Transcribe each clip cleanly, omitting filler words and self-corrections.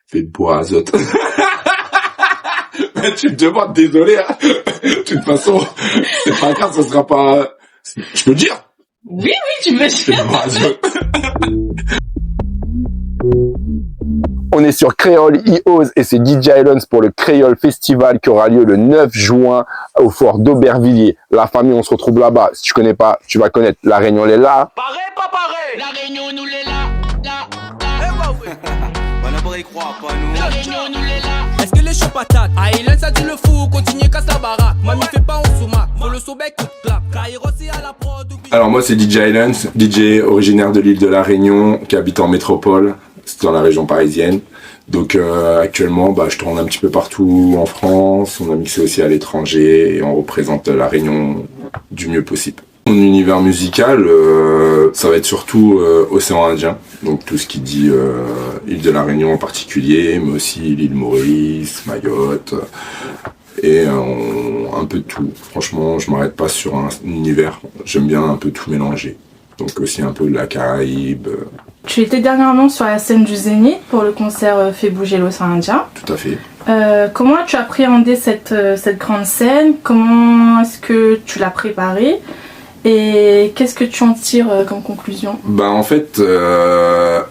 Fait de bois azote. Mais tu me demandes, désolé, hein. De toute façon, c'est pas grave, ça sera pas... Je peux le dire? Oui, tu peux Fait de bois azote. On est sur Créole EOS et c'est DJ Islands pour le Créole Festival qui aura lieu le 9 juin au fort d'Aubervilliers. La famille, on se retrouve là-bas. Si tu connais pas, tu vas connaître. La Réunion, elle est là. Pareil, pas pareil. La Réunion, nous l'est là. Eh bah oui. On n'a pas y croire, pas nous. La Réunion, nous l'est là. Est-ce que les choux patates? Ah, Islands, ça dit le fou. Continue, casse la baraque. Mamie, fait pas en sous-mac. Faut le sauber, coup de clap. Caïro, c'est à la prod. Alors moi, c'est DJ Islands, DJ originaire de l'île de la Réunion, qui habite en métropole. C'est dans la région parisienne. Donc actuellement, je tourne un petit peu partout en France. On a mixé aussi à l'étranger et on représente la Réunion du mieux possible. Mon univers musical, ça va être surtout océan Indien. Donc tout ce qui dit île de la Réunion en particulier, mais aussi l'île Maurice, Mayotte et un peu de tout. Franchement, je m'arrête pas sur un univers. J'aime bien un peu tout mélanger. Donc aussi un peu de la Caraïbe. Tu étais dernièrement sur la scène du Zénith pour le concert Fais bouger l'océan Indien. Tout à fait. Comment as-tu appréhendé cette grande scène? Comment est-ce que tu l'as préparée? Et qu'est-ce que tu en tires comme conclusion? En fait,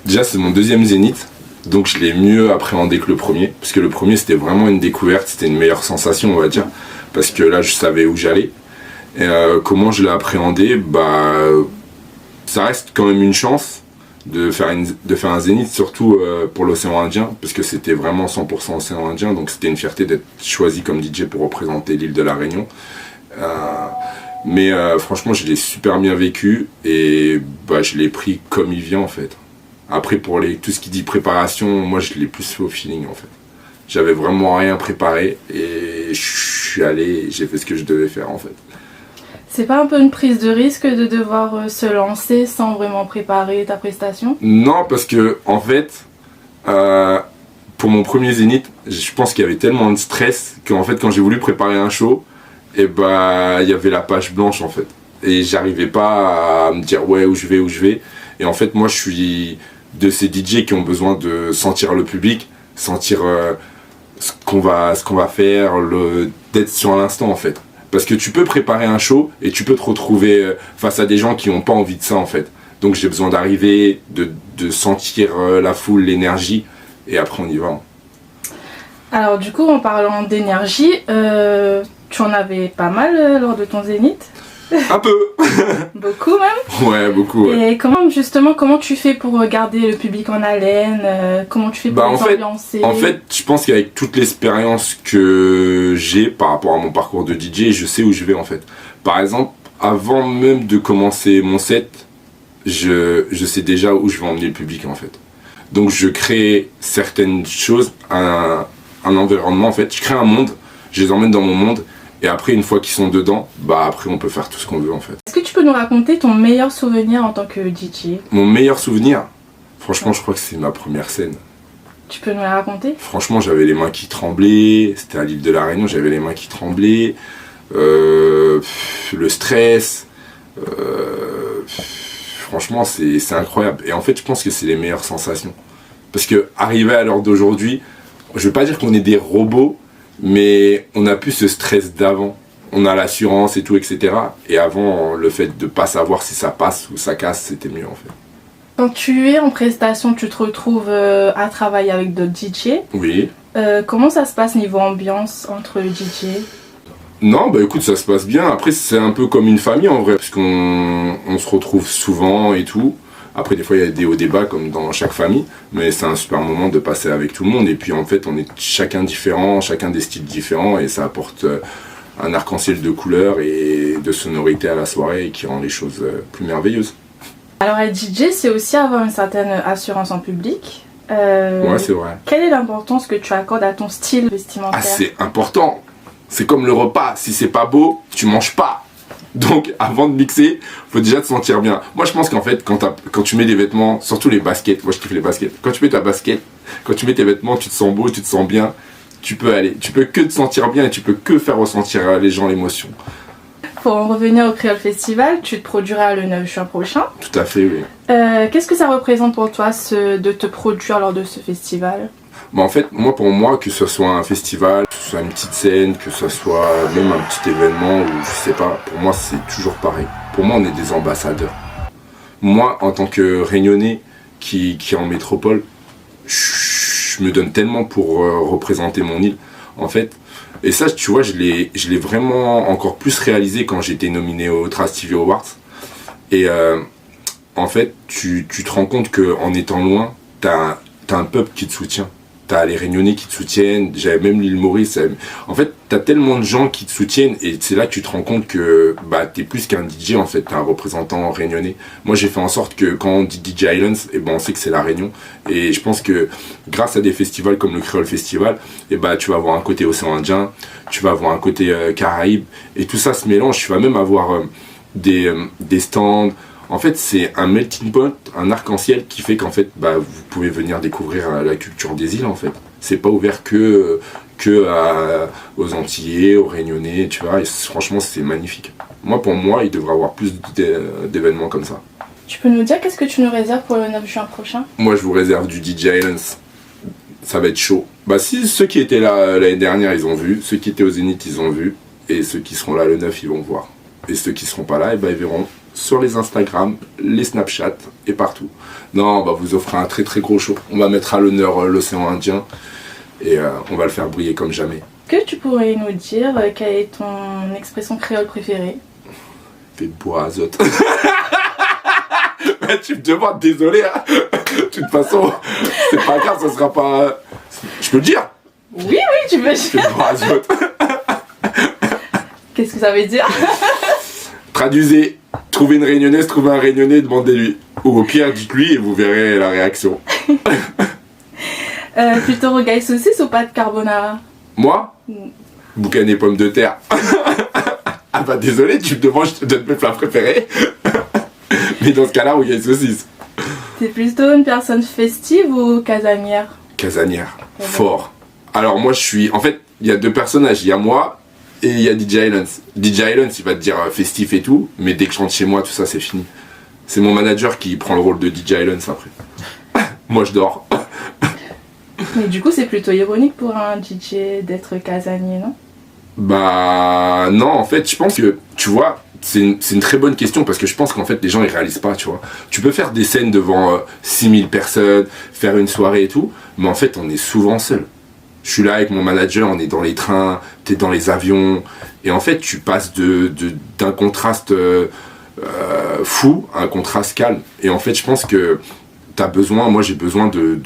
déjà c'est mon deuxième Zénith. Donc je l'ai mieux appréhendé que le premier. Parce que le premier c'était vraiment une découverte, c'était une meilleure sensation on va dire. Parce que là je savais où j'allais. Et comment je l'ai appréhendé? Ça reste quand même une chance de faire un Zénith, surtout pour l'océan Indien, parce que c'était vraiment 100% océan Indien, donc c'était une fierté d'être choisi comme DJ pour représenter l'île de la Réunion. Mais franchement, je l'ai super bien vécu et je l'ai pris comme il vient en fait. Après, pour tout ce qui dit préparation, moi je l'ai plus fait au feeling en fait. J'avais vraiment rien préparé et je suis allé, j'ai fait ce que je devais faire en fait. C'est pas un peu une prise de risque de devoir se lancer sans vraiment préparer ta prestation? Non, parce que en fait, pour mon premier Zénith, je pense qu'il y avait tellement de stress qu'en fait, quand j'ai voulu préparer un show, il y avait la page blanche en fait. Et j'arrivais pas à me dire ouais où je vais. Et en fait, moi, je suis de ces DJ qui ont besoin de sentir le public, sentir ce qu'on va faire, d'être sur l'instant en fait. Parce que tu peux préparer un show et tu peux te retrouver face à des gens qui n'ont pas envie de ça en fait. Donc j'ai besoin d'arriver, de sentir la foule, l'énergie et après on y va. Alors du coup en parlant d'énergie, tu en avais pas mal lors de ton Zénith? Un peu. Beaucoup même? Ouais, beaucoup. Ouais. Et comment tu fais pour garder le public en haleine? Comment tu fais pour les ambiancer? En fait, je pense qu'avec toute l'expérience que j'ai par rapport à mon parcours de DJ, je sais où je vais en fait. Par exemple, avant même de commencer mon set, je sais déjà où je vais emmener le public en fait. Donc je crée certaines choses, un environnement en fait. Je crée un monde, je les emmène dans mon monde. Et après, une fois qu'ils sont dedans, après on peut faire tout ce qu'on veut en fait. Est-ce que tu peux nous raconter ton meilleur souvenir en tant que DJ? Mon meilleur souvenir? Franchement, je crois que c'est ma première scène. Tu peux nous la raconter? Franchement, j'avais les mains qui tremblaient. C'était à l'île de la Réunion, j'avais les mains qui tremblaient. Le stress. Franchement, c'est incroyable. Et en fait, je pense que c'est les meilleures sensations. Parce que arriver à l'heure d'aujourd'hui, je veux pas dire qu'on est des robots, mais on n'a plus ce stress d'avant. On a l'assurance et tout, etc. Et avant, le fait de pas savoir si ça passe ou ça casse, c'était mieux en fait. Quand tu es en prestation, tu te retrouves à travailler avec d'autres DJ. Oui. Comment ça se passe niveau ambiance entre DJ? Non, écoute, ça se passe bien. Après, c'est un peu comme une famille en vrai, parce qu'on se retrouve souvent et tout. Après, des fois, il y a des hauts débats comme dans chaque famille, mais c'est un super moment de passer avec tout le monde. Et puis, en fait, on est chacun différent, chacun des styles différents, et ça apporte un arc-en-ciel de couleurs et de sonorités à la soirée qui rend les choses plus merveilleuses. Alors, être DJ, c'est aussi avoir une certaine assurance en public. Ouais, c'est vrai. Quelle est l'importance que tu accordes à ton style vestimentaire? C'est important. C'est comme le repas. Si c'est pas beau, tu manges pas. Donc avant de mixer, faut déjà te sentir bien. Moi je pense qu'en fait quand tu mets des vêtements, surtout les baskets, moi je kiffe les baskets. Quand tu mets ta basket, quand tu mets tes vêtements, tu te sens beau, tu te sens bien, tu peux que te sentir bien et tu peux que faire ressentir à les gens l'émotion. Pour en revenir au Créole Festival, tu te produiras le 9 juin prochain. Tout à fait, oui. Qu'est-ce que ça représente pour toi de te produire lors de ce festival? Bah en fait, pour moi, que ce soit un festival, que ce soit une petite scène, que ce soit même un petit événement, ou je sais pas, pour moi c'est toujours pareil. Pour moi, on est des ambassadeurs. Moi, en tant que Réunionnais qui est en métropole, je me donne tellement pour représenter mon île, en fait. Et ça, tu vois, je l'ai vraiment encore plus réalisé quand j'ai été nominé au Trace TV Awards. Et en fait, tu te rends compte qu'en étant loin, t'as un peuple qui te soutient. T'as les Réunionnais qui te soutiennent, j'avais même l'île Maurice. En fait, t'as tellement de gens qui te soutiennent et c'est là que tu te rends compte que bah, t'es plus qu'un DJ en fait, t'es un représentant réunionnais. Moi, j'ai fait en sorte que quand on dit DJ Islands, et ben, on sait que c'est la Réunion. Et je pense que grâce à des festivals comme le Creole Festival, et bah, tu vas avoir un côté océan Indien, tu vas avoir un côté Caraïbes, et tout ça se mélange. Tu vas même avoir des stands. En fait, c'est un melting pot, un arc-en-ciel qui fait qu'en fait, bah, vous pouvez venir découvrir la culture des îles, en fait. C'est pas ouvert que aux Antillais, aux Réunionnais, tu vois. Et franchement, c'est magnifique. Moi, pour moi, il devrait y avoir plus d'événements comme ça. Tu peux nous dire qu'est-ce que tu nous réserves pour le 9 juin prochain? Moi, je vous réserve du DJ Islands. Ça va être chaud. Bah, si ceux qui étaient là l'année dernière, ils ont vu. Ceux qui étaient au Zénith, ils ont vu. Et ceux qui seront là le 9, ils vont voir. Et ceux qui seront pas là, et bah, ils verront sur les Instagram, les Snapchat et partout. Non, on va vous offrir un très très gros show. On va mettre à l'honneur l'océan Indien et on va le faire briller comme jamais. Que tu pourrais nous dire quelle est ton expression créole préférée? Fais boire azote. Tu me demandes, désolé. Hein. De toute façon, c'est pas grave, ça sera pas. Je peux le dire? Oui, tu peux le Fais dire. boire azote. Qu'est-ce que ça veut dire? Traduisez. Trouvez une réunionnaise, trouvez un réunionnais, demandez-lui. Ou au pire, dites-lui et vous verrez la réaction. Plutôt rogaille saucisse ou pâte carbonara? Moi Boucan et pommes de terre. Ah bah désolé, tu me demandes, je te donne mes plats préférés. Mais dans ce cas-là, rogaille saucisse. T'es plutôt une personne festive ou casanière? Casanière, fort. Alors moi je suis... En fait, il y a deux personnages, il y a moi... Et il y a DJ Islands. DJ Islands, il va te dire festif et tout, mais dès que je rentre chez moi, tout ça, c'est fini. C'est mon manager qui prend le rôle de DJ Islands après. Moi, je dors. Mais du coup, c'est plutôt ironique pour un DJ d'être casanier, non? Bah non, en fait, je pense que, tu vois, c'est une très bonne question parce que je pense qu'en fait, les gens, ils réalisent pas, tu vois. Tu peux faire des scènes devant 6000 personnes, faire une soirée et tout, mais en fait, on est souvent seul. Je suis là avec mon manager, on est dans les trains, t'es dans les avions, et en fait tu passes d'un contraste fou à un contraste calme. Et en fait je pense que moi j'ai besoin de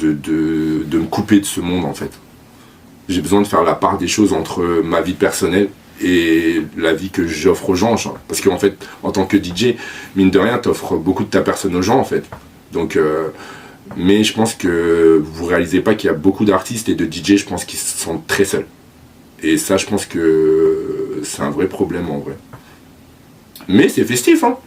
me couper de ce monde en fait. J'ai besoin de faire la part des choses entre ma vie personnelle et la vie que j'offre aux gens. Parce qu'en fait, en tant que DJ, mine de rien, t'offres beaucoup de ta personne aux gens en fait. Donc... mais je pense que vous réalisez pas qu'il y a beaucoup d'artistes et de DJ, je pense qu'ils se sentent très seuls. Et ça, je pense que c'est un vrai problème en vrai. Mais c'est festif, hein.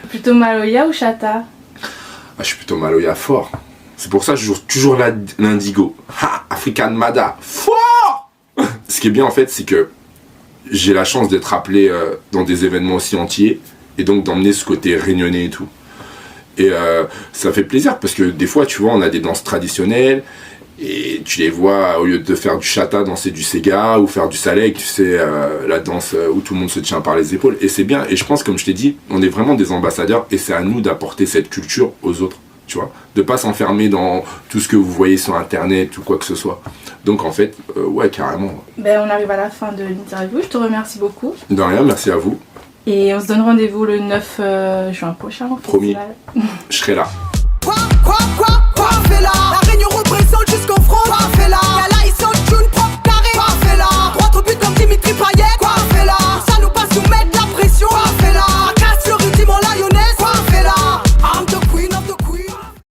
Plutôt Maloya ou Chata? Ah, je suis plutôt Maloya fort. C'est pour ça que je joue toujours l'indigo. Ha, African Mada, fort. Ce qui est bien en fait, c'est que j'ai la chance d'être appelé dans des événements aussi entiers et donc d'emmener ce côté réunionnais et tout. Et ça fait plaisir parce que des fois, tu vois, on a des danses traditionnelles et tu les vois, au lieu de faire du chata, danser du sega ou faire du salek, tu sais, la danse où tout le monde se tient par les épaules. Et c'est bien. Et je pense, comme je t'ai dit, on est vraiment des ambassadeurs et c'est à nous d'apporter cette culture aux autres, tu vois. De pas s'enfermer dans tout ce que vous voyez sur Internet ou quoi que ce soit. Donc en fait, ouais, carrément. Ben, on arrive à la fin de l'interview. Je te remercie beaucoup. De rien, merci à vous. Et on se donne rendez-vous le 9 juin prochain au Promis. festival. Je serai là.